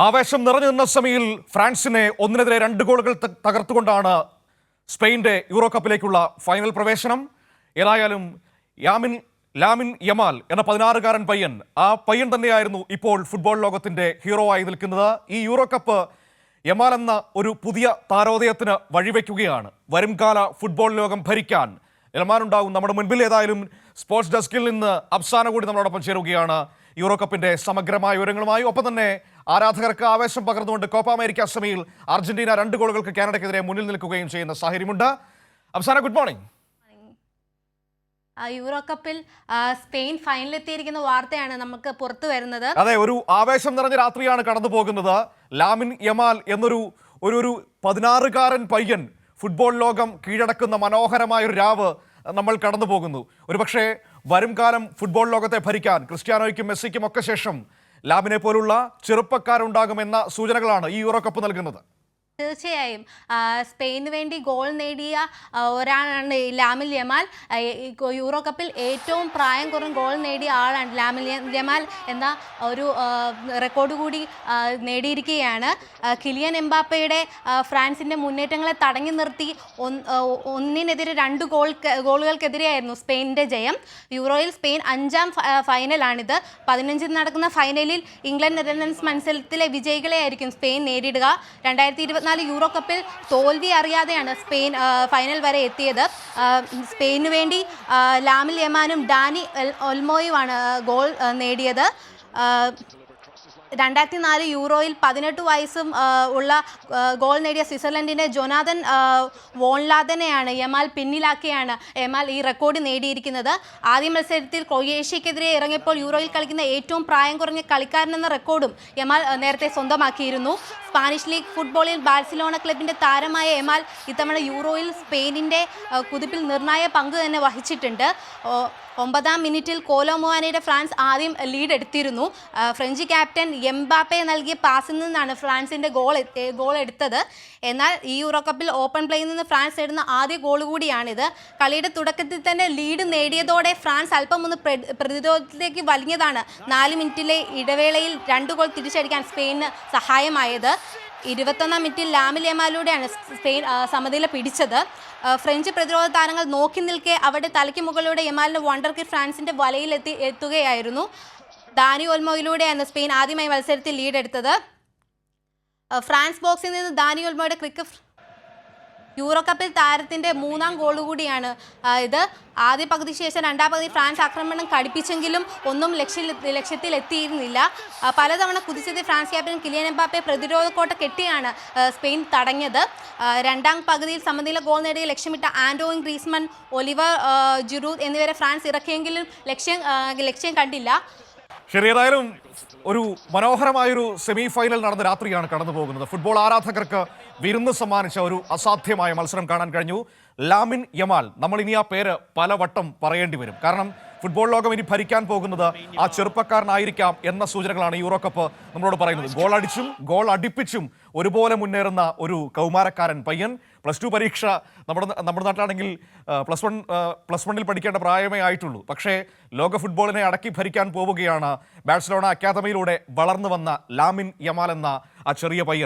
ആവേശം നിറഞ്ഞു നിന്ന സെമിയിൽ ഫ്രാൻസിനെ ഒന്നിനെതിരെ 2 ഗോളുകൾ തകർത്തുകൊണ്ടാണ് സ്പെയിൻ്റെ യൂറോ കപ്പിലേക്കുള്ള ഫൈനൽ പ്രവേശനം. ഏതായാലും ലാമിൻ യമാൽ എന്ന 16-കാരൻ പയ്യൻ, ആ പയ്യൻ തന്നെയായിരുന്നു ഇപ്പോൾ ഫുട്ബോൾ ലോകത്തിന്റെ ഹീറോ ആയി നിൽക്കുന്നത്. ഈ യൂറോ കപ്പ് യമാൽ എന്ന ഒരു പുതിയ താരോദയത്തിന് വഴിവെക്കുകയാണ്. വരുംകാല ഫുട്ബോൾ ലോകം ഭരിക്കാൻ യമാലുണ്ടാകും നമ്മുടെ മുൻപിൽ. ഏതായാലും സ്പോർട്സ് ഡെസ്കിൽ നിന്ന് അഫ്സാന കൂടി നമ്മളോടൊപ്പം ചേരുകയാണ് യൂറോ കപ്പിന്റെ സമഗ്രമായ വിവരങ്ങളുമായി. ഒപ്പം തന്നെ ആരാധകർക്ക് ആവേശം പകർന്നുകൊണ്ട് കോപ്പ അമേരിക്ക സെമിയിൽ അർജന്റീന 2 ഗോളുകൾക്ക് കാനഡയ്ക്കെതിരെ മുന്നിൽ നിൽക്കുകയും ചെയ്യുന്ന സാഹചര്യമുണ്ട്. Afsana, good morning. യൂറോ കപ്പിൽ സ്പെയിൻ ഫൈനലിലെത്തിയിരിക്കുന്ന വാർത്തയാണ് നമുക്ക് പുറത്തു വരുന്നത്. അതെ, ഒരു ആവേശം നിറഞ്ഞ രാത്രിയാണ് കടന്നു പോകുന്നത്. ലാമിൻ യമാൽ എന്നൊരു ഒരു 16-കാരൻ പയ്യൻ ഫുട്ബോൾ ലോകം കീഴടക്കുന്ന മനോഹരമായ ഒരു രാവ് നമ്മൾ കടന്നു പോകുന്നു. ഒരുപക്ഷെ വരും കാലം ഫുട്ബോൾ ലോകത്തെ ഭരിക്കാൻ ക്രിസ്ത്യാനോയ്ക്കും മെസ്സിക്കും ഒക്കെ ശേഷം ലാമിനെ പോലുള്ള ചെറുപ്പക്കാരുണ്ടാകുമെന്ന സൂചനകളാണ് ഈ യൂറോ കപ്പ് നൽകുന്നത്. തീർച്ചയായും സ്പെയിനു വേണ്ടി ഗോൾ നേടിയ ഒരാളാണ് ലാമിൻ യമാൽ. യൂറോ കപ്പിൽ ഏറ്റവും പ്രായം കുറഞ്ഞ ഗോൾ നേടിയ ആളാണ് ലാമിൻ യമാൽ എന്ന ഒരു റെക്കോർഡ് കൂടി നേടിയിരിക്കുകയാണ്. കിലിയൻ എംബാപ്പയുടെ ഫ്രാൻസിൻ്റെ മുന്നേറ്റങ്ങളെ തടഞ്ഞു നിർത്തി ഒന്നിനെതിരെ 2 ഗോളുകൾക്കെതിരെയായിരുന്നു സ്പെയിനിൻ്റെ ജയം. യൂറോയിൽ സ്പെയിൻ 5ാം ഫൈനലാണിത്. 15 നടക്കുന്ന ഫൈനലിൽ ഇംഗ്ലണ്ട് നെതർലൻഡ്സ് മത്സരത്തിലെ വിജയികളെയായിരിക്കും സ്പെയിൻ നേരിടുക. 2024 യൂറോ കപ്പിൽ തോൽവി അറിയാതെയാണ് സ്പെയിൻ ഫൈനൽ വരെ എത്തിയത്. സ്പെയിനു വേണ്ടി ലാമിൻ യമാലും ഡാനി ഒൽമോയുമാണ് ഗോൾ നേടിയത്. 2004 യൂറോയിൽ 18 വയസ്സും ഉള്ള ഗോൾ നേടിയ സ്വിറ്റ്സർലൻഡിൻ്റെ ജൊനാഥൻ വോൺലാദനെയാണ് യമാൽ പിന്നിലാക്കിയാണ് യമാൽ ഈ റെക്കോർഡ് നേടിയിരിക്കുന്നത്. ആദ്യ മത്സരത്തിൽ ക്രൊയേഷ്യക്കെതിരെ ഇറങ്ങിയപ്പോൾ യൂറോയിൽ കളിക്കുന്ന ഏറ്റവും പ്രായം കുറഞ്ഞ കളിക്കാരനെന്ന റെക്കോർഡും യമാൽ നേരത്തെ സ്വന്തമാക്കിയിരുന്നു. സ്പാനിഷ് ലീഗ് ഫുട്ബോളിൽ ബാഴ്സലോണ ക്ലബിൻ്റെ താരമായ യമാൽ ഇത്തവണ യൂറോയിൽ സ്പെയിനിൻ്റെ കുതിപ്പിൽ നിർണായക പങ്ക് തന്നെ വഹിച്ചിട്ടുണ്ട്. 9ാം മിനിറ്റിൽ കോലോമുവാനയുടെ ഫ്രാൻസ് ആദ്യം ലീഡ് എടുത്തിരുന്നു. ഫ്രഞ്ച് ക്യാപ്റ്റൻ എംബാപ്പെ നൽകിയ പാസിൽ നിന്നാണ് ഫ്രാൻസിൻ്റെ ഗോൾ എടുത്തത്. എന്നാൽ ഈ യൂറോ കപ്പിൽ ഓപ്പൺ പ്ലേയിൽ നിന്ന് ഫ്രാൻസ് നേടുന്ന ആദ്യ ഗോൾ കൂടിയാണിത്. കളിയുടെ തുടക്കത്തിൽ തന്നെ ലീഡ് നേടിയതോടെ ഫ്രാൻസ് അല്പം ഒന്ന് പ്രതിരോധത്തിലേക്ക് വലിഞ്ഞതാണ് 4 മിനിറ്റിലെ ഇടവേളയിൽ 2 ഗോൾ തിരിച്ചടിക്കാൻ സ്പെയിനിന് സഹായമായത്. 21ാം മിനിറ്റിൽ ലാമിൻ യമാലിലൂടെയാണ് സ്പെയിൻ സമനില പിടിച്ചത്. ഫ്രഞ്ച് പ്രതിരോധ താരങ്ങൾ നോക്കി നിൽക്കെ അവിടെ തലയ്ക്ക് മുകളിലൂടെ യമാലിൻ്റെ വണ്ടർ കിക്ക് ഫ്രാൻസിൻ്റെ വലയിൽ എത്തുകയായിരുന്നു. ഡാനി ഒൽമോയിലൂടെയാണ് സ്പെയിൻ ആദ്യമായി മത്സരത്തിൽ ലീഡ് എടുത്തത്. ഫ്രാൻസ് ബോക്സിൽ നിന്ന് ഡാനി ഒൽമോയുടെ കിക്ക് യൂറോ കപ്പിൽ താരത്തിൻ്റെ 3ാം ഗോൾ കൂടിയാണ് ഇത്. ആദ്യ പകുതി ശേഷം 2ാം പകുതി ഫ്രാൻസ് ആക്രമണം കടുപ്പിച്ചെങ്കിലും ഒന്നും ലക്ഷ്യത്തിൽ എത്തിയിരുന്നില്ല. പലതവണ കുതിച്ചെത്തിയ ഫ്രാൻസ് ക്യാപ്റ്റൻ കിലിയൻ എംബാപ്പെ പ്രതിരോധ കോട്ട കെട്ടിയാണ് സ്പെയിൻ തടഞ്ഞത്. 2ാം പകുതിയിൽ സമനില ഗോൾ നേടിയ ലക്ഷ്യമിട്ട ആൻഡോയിൻ ഗ്രീസ്മൻ, ഒലിവർ ജിറൂദ് എന്നിവരെ ഫ്രാൻസ് ഇറക്കിയെങ്കിലും ലക്ഷ്യം കണ്ടില്ല. ശരി, ഏതായാലും ഒരു മനോഹരമായൊരു സെമി ഫൈനൽ നടന്ന രാത്രിയാണ് കടന്നു പോകുന്നത്. ഫുട്ബോൾ ആരാധകർക്ക് വിരുന്ന് സമ്മാനിച്ച ഒരു അസാധ്യമായ മത്സരം കാണാൻ കഴിഞ്ഞു. ലാമിൻ യമാൽ, നമ്മൾ ഇനി ആ പേര് പലവട്ടം പറയേണ്ടി വരും. കാരണം ഫുട്ബോൾ ലോകം ഇനി ഭരിക്കാൻ പോകുന്നത് ആ ചെറുപ്പക്കാരനായിരിക്കാം എന്ന സൂചനകളാണ് യൂറോ കപ്പ് നമ്മളോട് പറയുന്നത്. ഗോൾ അടിച്ചും ഗോൾ അടിപ്പിച്ചും ഒരുപോലെ മുന്നേറുന്ന ഒരു കൗമാരക്കാരൻ പയ്യൻ. +2 പരീക്ഷ നമ്മുടെ നാട്ടിലാണെങ്കിൽ പ്ലസ് വണ്ണിൽ പഠിക്കേണ്ട പ്രായമേ ആയിട്ടുള്ളൂ. പക്ഷേ ലോക ഫുട്ബോളിനെ അടക്കി ഭരിക്കാൻ പോവുകയാണ് ബാഴ്സലോണ അക്കാദമിയിലൂടെ വളർന്നു വന്ന ലാമിൻ യമാൽ എന്ന ആ ചെറിയ പയ്യൻ.